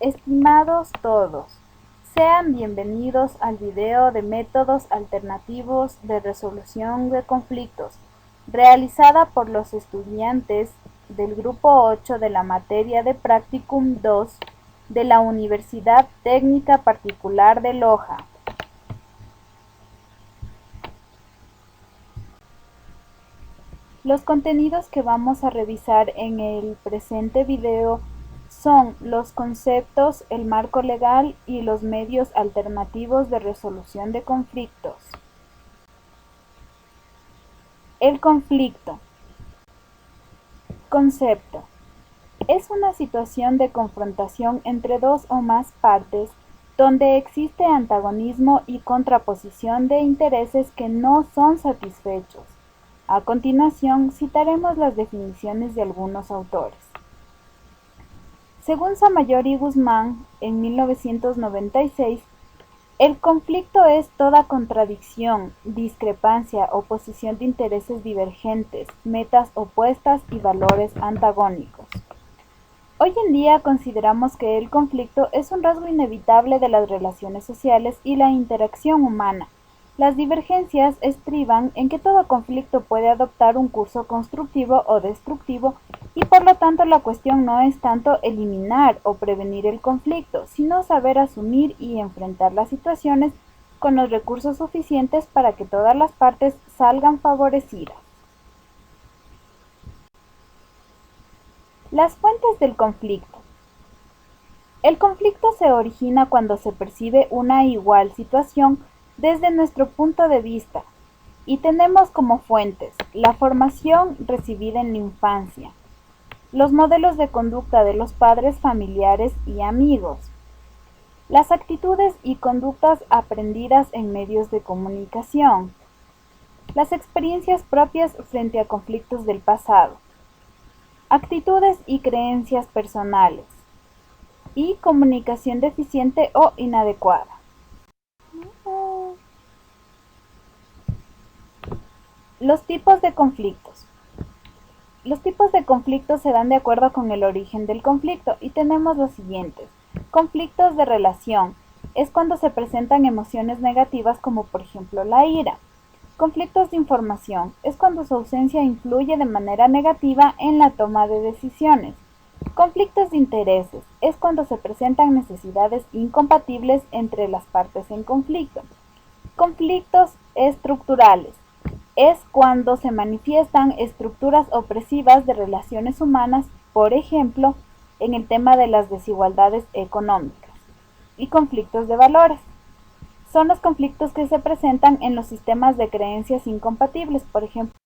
Estimados todos, sean bienvenidos al video de métodos alternativos de resolución de conflictos, realizada por los estudiantes del grupo 8 de la materia de Practicum 2 de la Universidad Técnica Particular de Loja. Los contenidos que vamos a revisar en el presente video son los conceptos, el marco legal y los medios alternativos de resolución de conflictos. El conflicto. Concepto. Es una situación de confrontación entre dos o más partes donde existe antagonismo y contraposición de intereses que no son satisfechos. A continuación, citaremos las definiciones de algunos autores. Según Samayoa y Guzmán, en 1996, el conflicto es toda contradicción, discrepancia, oposición de intereses divergentes, metas opuestas y valores antagónicos. Hoy en día consideramos que el conflicto es un rasgo inevitable de las relaciones sociales y la interacción humana. Las divergencias estriban en que todo conflicto puede adoptar un curso constructivo o destructivo y por lo tanto la cuestión no es tanto eliminar o prevenir el conflicto, sino saber asumir y enfrentar las situaciones con los recursos suficientes para que todas las partes salgan favorecidas. Las fuentes del conflicto. El conflicto se origina cuando se percibe una igual situación desde nuestro punto de vista y tenemos como fuentes la formación recibida en la infancia, los modelos de conducta de los padres, familiares y amigos, las actitudes y conductas aprendidas en medios de comunicación, las experiencias propias frente a conflictos del pasado, actitudes y creencias personales, y comunicación deficiente o inadecuada. Los tipos de conflictos. Los tipos de conflictos se dan de acuerdo con el origen del conflicto y tenemos los siguientes. Conflictos de relación. Es cuando se presentan emociones negativas como por ejemplo la ira. Conflictos de información. Es cuando su ausencia influye de manera negativa en la toma de decisiones. Conflictos de intereses. Es cuando se presentan necesidades incompatibles entre las partes en conflicto. Conflictos estructurales. Es cuando se manifiestan estructuras opresivas de relaciones humanas, por ejemplo, en el tema de las desigualdades económicas. Y conflictos de valores. Son los conflictos que se presentan en los sistemas de creencias incompatibles, por ejemplo.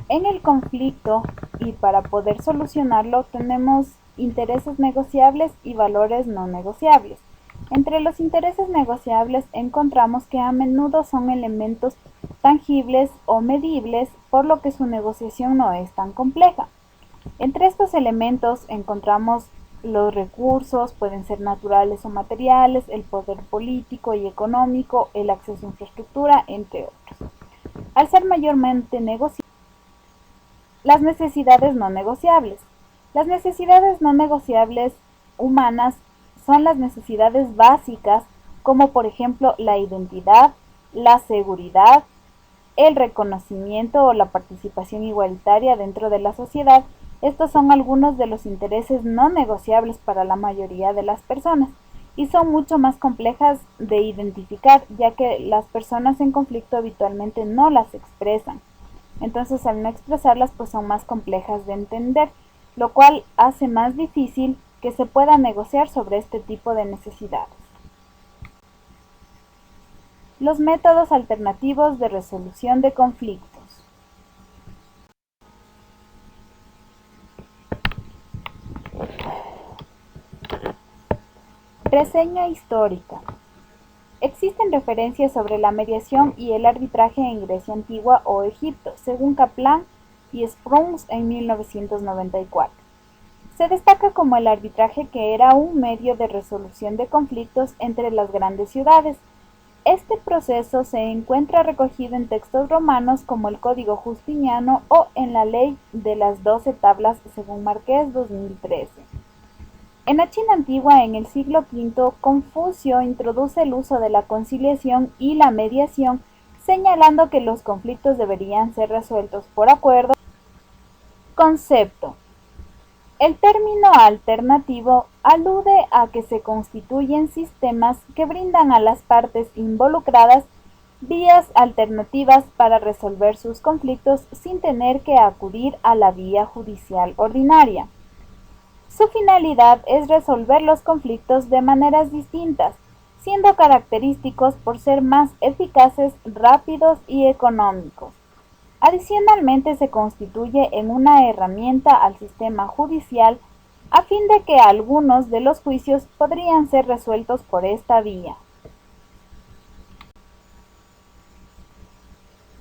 En el conflicto, y para poder solucionarlo, tenemos intereses negociables y valores no negociables. Entre los intereses negociables encontramos que a menudo son elementos tangibles o medibles, por lo que su negociación no es tan compleja. Entre estos elementos encontramos los recursos, pueden ser naturales o materiales, el poder político y económico, el acceso a infraestructura, entre otros. Al ser mayormente negociables, las necesidades no negociables. Las necesidades no negociables humanas son las necesidades básicas como por ejemplo la identidad, la seguridad, el reconocimiento o la participación igualitaria dentro de la sociedad. Estos son algunos de los intereses no negociables para la mayoría de las personas y son mucho más complejas de identificar, ya que las personas en conflicto habitualmente no las expresan. Entonces, al no expresarlas, pues son más complejas de entender, lo cual hace más difícil que se pueda negociar sobre este tipo de necesidades. Los métodos alternativos de resolución de conflictos. Reseña histórica. Existen referencias sobre la mediación y el arbitraje en Grecia antigua o Egipto, según Kaplan y Sprungs en 1994. Se destaca como el arbitraje que era un medio de resolución de conflictos entre las grandes ciudades, Este proceso se encuentra recogido en textos romanos como el Código Justiniano o en la Ley de las 12 Tablas según Márquez 2013. En la China antigua, en el siglo V, Confucio introduce el uso de la conciliación y la mediación, señalando que los conflictos deberían ser resueltos por acuerdo. Concepto. El término alternativo alude a que se constituyen sistemas que brindan a las partes involucradas vías alternativas para resolver sus conflictos sin tener que acudir a la vía judicial ordinaria. Su finalidad es resolver los conflictos de maneras distintas, siendo característicos por ser más eficaces, rápidos y económicos. Adicionalmente, se constituye en una herramienta al sistema judicial a fin de que algunos de los juicios podrían ser resueltos por esta vía.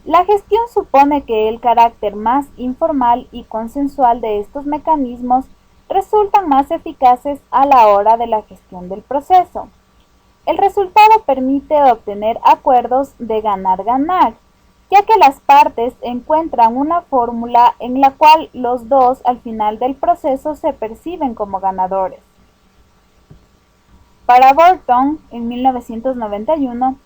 La gestión supone que el carácter más informal y consensual de estos mecanismos resultan más eficaces a la hora de la gestión del proceso. El resultado permite obtener acuerdos de ganar-ganar, ya que las partes encuentran una fórmula en la cual los dos al final del proceso se perciben como ganadores. Para Burton, en 1991,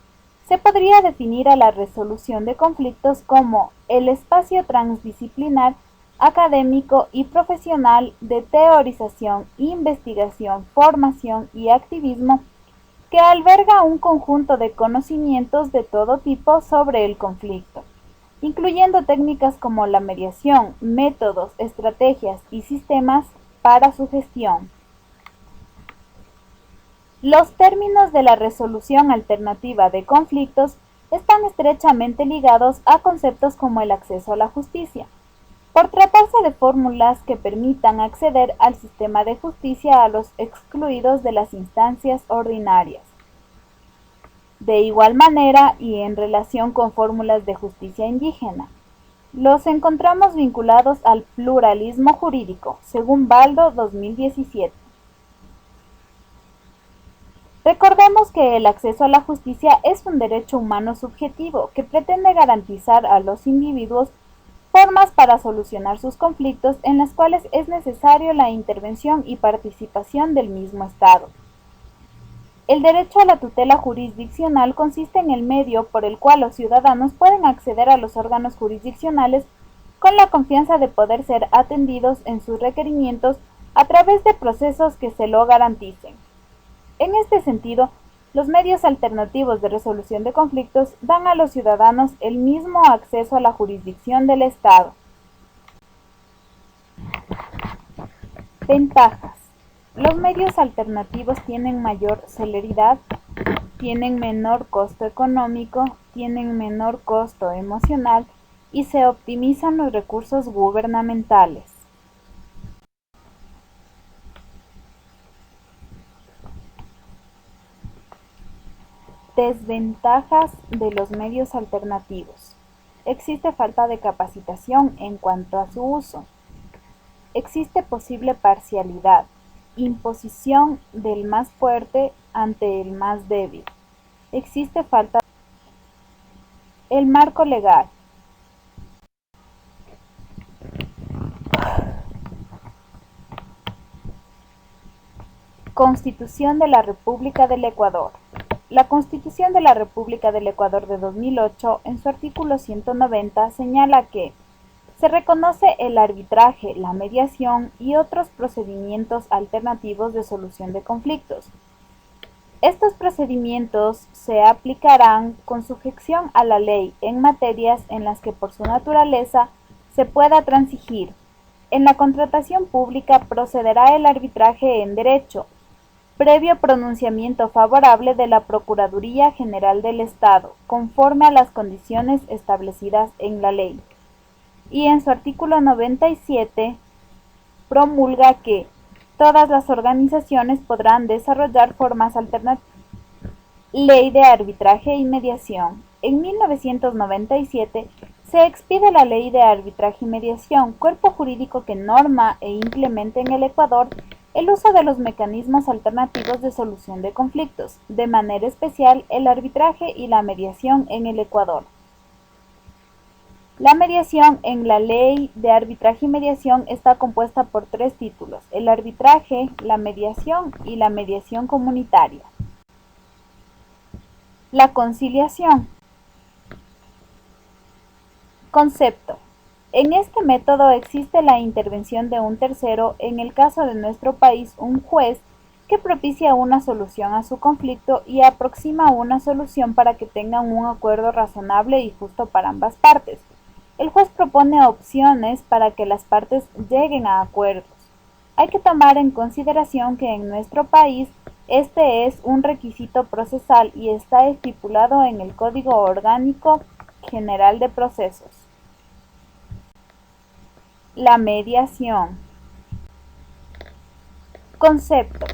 se podría definir a la resolución de conflictos como el espacio transdisciplinar, académico y profesional de teorización, investigación, formación y activismo que alberga un conjunto de conocimientos de todo tipo sobre el conflicto, incluyendo técnicas como la mediación, métodos, estrategias y sistemas para su gestión. Los términos de la resolución alternativa de conflictos están estrechamente ligados a conceptos como el acceso a la justicia, por tratarse de fórmulas que permitan acceder al sistema de justicia a los excluidos de las instancias ordinarias. De igual manera, y en relación con fórmulas de justicia indígena, los encontramos vinculados al pluralismo jurídico, según Baldo 2017. Recordemos que el acceso a la justicia es un derecho humano subjetivo que pretende garantizar a los individuos formas para solucionar sus conflictos en las cuales es necesario la intervención y participación del mismo Estado. El derecho a la tutela jurisdiccional consiste en el medio por el cual los ciudadanos pueden acceder a los órganos jurisdiccionales con la confianza de poder ser atendidos en sus requerimientos a través de procesos que se lo garanticen. En este sentido, los medios alternativos de resolución de conflictos dan a los ciudadanos el mismo acceso a la jurisdicción del Estado. Ventajas. Los medios alternativos tienen mayor celeridad, tienen menor costo económico, tienen menor costo emocional y se optimizan los recursos gubernamentales. Desventajas de los medios alternativos. Existe falta de capacitación en cuanto a su uso. Existe posible parcialidad, imposición del más fuerte ante el más débil. Existe falta. El marco legal. Constitución de la República del Ecuador. La Constitución de la República del Ecuador de 2008, en su artículo 190, señala que se reconoce el arbitraje, la mediación y otros procedimientos alternativos de solución de conflictos. Estos procedimientos se aplicarán con sujeción a la ley en materias en las que por su naturaleza se pueda transigir. En la contratación pública procederá el arbitraje en derecho, previo pronunciamiento favorable de la Procuraduría General del Estado, conforme a las condiciones establecidas en la ley. Y en su artículo 97 promulga que todas las organizaciones podrán desarrollar formas alternativas. Ley de Arbitraje y Mediación. En 1997 se expide la Ley de Arbitraje y Mediación, cuerpo jurídico que norma e implementa en el Ecuador el uso de los mecanismos alternativos de solución de conflictos, de manera especial el arbitraje y la mediación en el Ecuador. La mediación en la Ley de Arbitraje y Mediación está compuesta por 3 títulos: el arbitraje, la mediación y la mediación comunitaria. La conciliación. Concepto. En este método existe la intervención de un tercero, en el caso de nuestro país un juez, que propicia una solución a su conflicto y aproxima una solución para que tengan un acuerdo razonable y justo para ambas partes. El juez propone opciones para que las partes lleguen a acuerdos. Hay que tomar en consideración que en nuestro país este es un requisito procesal y está estipulado en el Código Orgánico General de Procesos. La mediación. Concepto.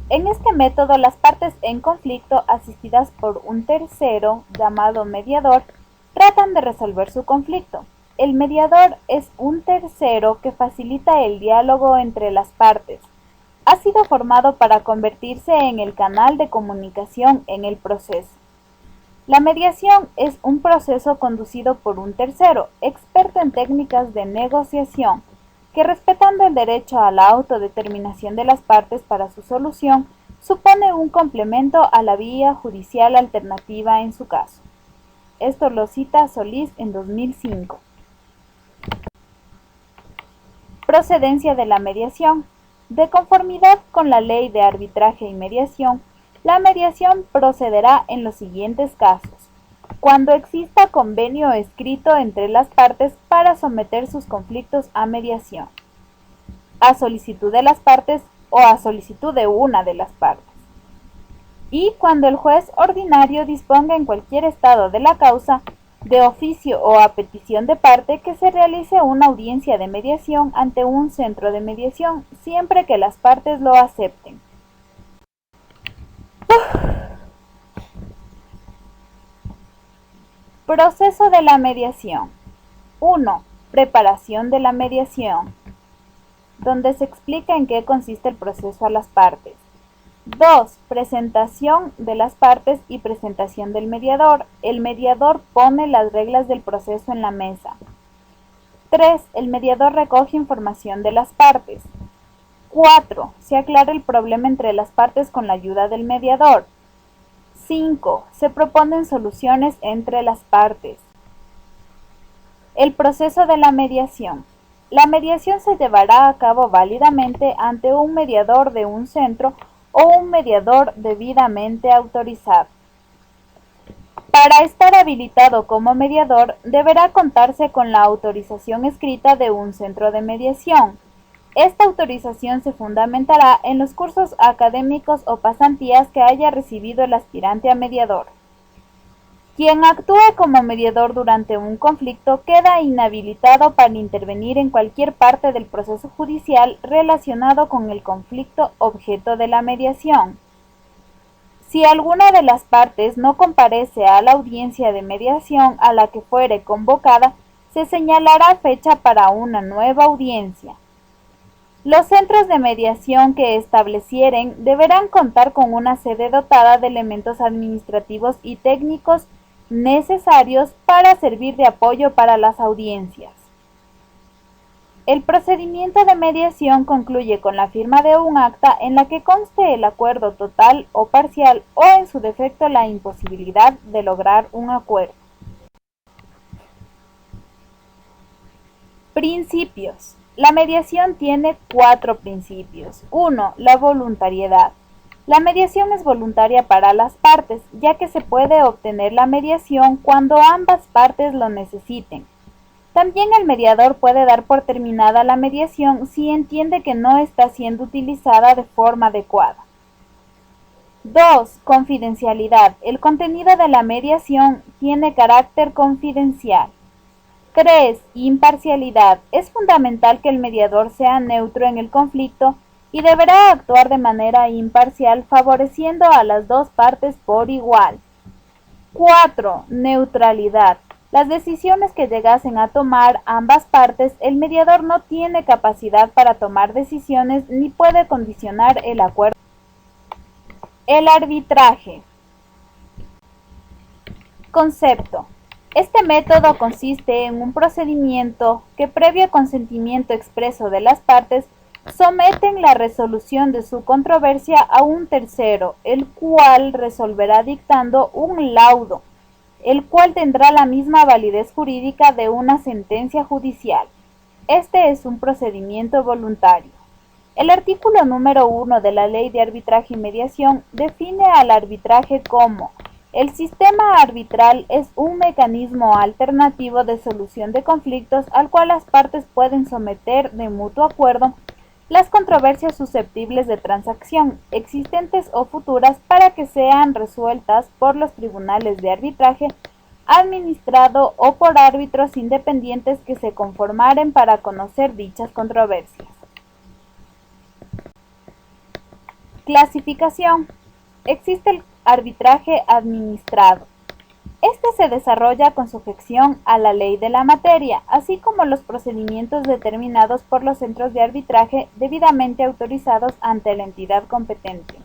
En este método, las partes en conflicto, asistidas por un tercero, llamado mediador, tratan de resolver su conflicto. El mediador es un tercero que facilita el diálogo entre las partes. Ha sido formado para convertirse en el canal de comunicación en el proceso. La mediación es un proceso conducido por un tercero, experto en técnicas de negociación, que, respetando el derecho a la autodeterminación de las partes para su solución, supone un complemento a la vía judicial alternativa en su caso. Esto lo cita Solís en 2005. Procedencia de la mediación. De conformidad con la Ley de Arbitraje y Mediación, la mediación procederá en los siguientes casos: cuando exista convenio escrito entre las partes para someter sus conflictos a mediación, a solicitud de las partes o a solicitud de una de las partes, y cuando el juez ordinario disponga en cualquier estado de la causa, de oficio o a petición de parte, que se realice una audiencia de mediación ante un centro de mediación, siempre que las partes lo acepten. Proceso de la mediación. 1. Preparación de la mediación, donde se explica en qué consiste el proceso a las partes. 2. Presentación de las partes y presentación del mediador. El mediador pone las reglas del proceso en la mesa. 3. El mediador recoge información de las partes. 4. Se aclara el problema entre las partes con la ayuda del mediador. 5. Se proponen soluciones entre las partes. El proceso de la mediación. La mediación se llevará a cabo válidamente ante un mediador de un centro o un mediador debidamente autorizado. Para estar habilitado como mediador, deberá contarse con la autorización escrita de un centro de mediación. Esta autorización se fundamentará en los cursos académicos o pasantías que haya recibido el aspirante a mediador. Quien actúe como mediador durante un conflicto queda inhabilitado para intervenir en cualquier parte del proceso judicial relacionado con el conflicto objeto de la mediación. Si alguna de las partes no comparece a la audiencia de mediación a la que fuere convocada, se señalará fecha para una nueva audiencia. Los centros de mediación que establecieren deberán contar con una sede dotada de elementos administrativos y técnicos necesarios para servir de apoyo para las audiencias. El procedimiento de mediación concluye con la firma de un acta en la que conste el acuerdo total o parcial o, en su defecto, la imposibilidad de lograr un acuerdo. Principios. La mediación tiene 4 principios. 1. La voluntariedad. La mediación es voluntaria para las partes, ya que se puede obtener la mediación cuando ambas partes lo necesiten. También el mediador puede dar por terminada la mediación si entiende que no está siendo utilizada de forma adecuada. 2. Confidencialidad. El contenido de la mediación tiene carácter confidencial. 3. Imparcialidad. Es fundamental que el mediador sea neutro en el conflicto y deberá actuar de manera imparcial, favoreciendo a las dos partes por igual. 4. Neutralidad. las decisiones que llegasen a tomar ambas partes, el mediador no tiene capacidad para tomar decisiones ni puede condicionar el acuerdo. El arbitraje. Concepto. Este método consiste en un procedimiento que, previo consentimiento expreso de las partes, someten la resolución de su controversia a un tercero, el cual resolverá dictando un laudo, el cual tendrá la misma validez jurídica de una sentencia judicial. Este es un procedimiento voluntario. El artículo número 1 de la Ley de Arbitraje y Mediación define al arbitraje como: el sistema arbitral es un mecanismo alternativo de solución de conflictos al cual las partes pueden someter de mutuo acuerdo las controversias susceptibles de transacción, existentes o futuras, para que sean resueltas por los tribunales de arbitraje administrado o por árbitros independientes que se conformaren para conocer dichas controversias. Clasificación. Existe el arbitraje administrado. Este se desarrolla con sujeción a la ley de la materia, así como los procedimientos determinados por los centros de arbitraje debidamente autorizados ante la entidad competente.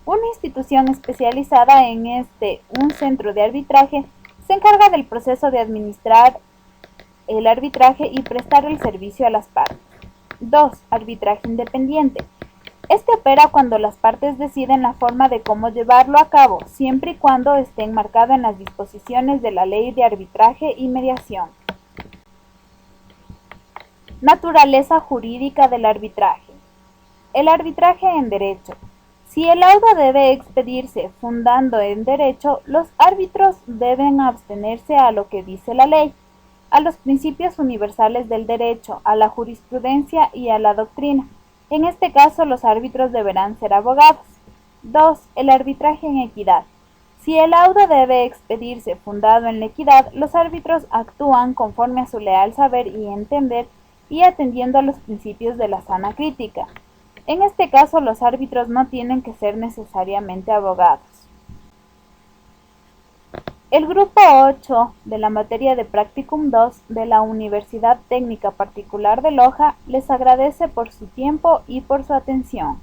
Una institución especializada en un centro de arbitraje, se encarga del proceso de administrar el arbitraje y prestar el servicio a las partes. 2. Arbitraje independiente. Este opera cuando las partes deciden la forma de cómo llevarlo a cabo, siempre y cuando esté enmarcado en las disposiciones de la Ley de Arbitraje y Mediación. Naturaleza jurídica del arbitraje. El arbitraje en derecho. Si el laudo debe expedirse fundando en derecho, los árbitros deben abstenerse a lo que dice la ley, a los principios universales del derecho, a la jurisprudencia y a la doctrina. En este caso, los árbitros deberán ser abogados. 2. El arbitraje en equidad. Si el laudo debe expedirse fundado en la equidad, los árbitros actúan conforme a su leal saber y entender y atendiendo a los principios de la sana crítica. En este caso, los árbitros no tienen que ser necesariamente abogados. El grupo 8 de la materia de Practicum 2 de la Universidad Técnica Particular de Loja les agradece por su tiempo y por su atención.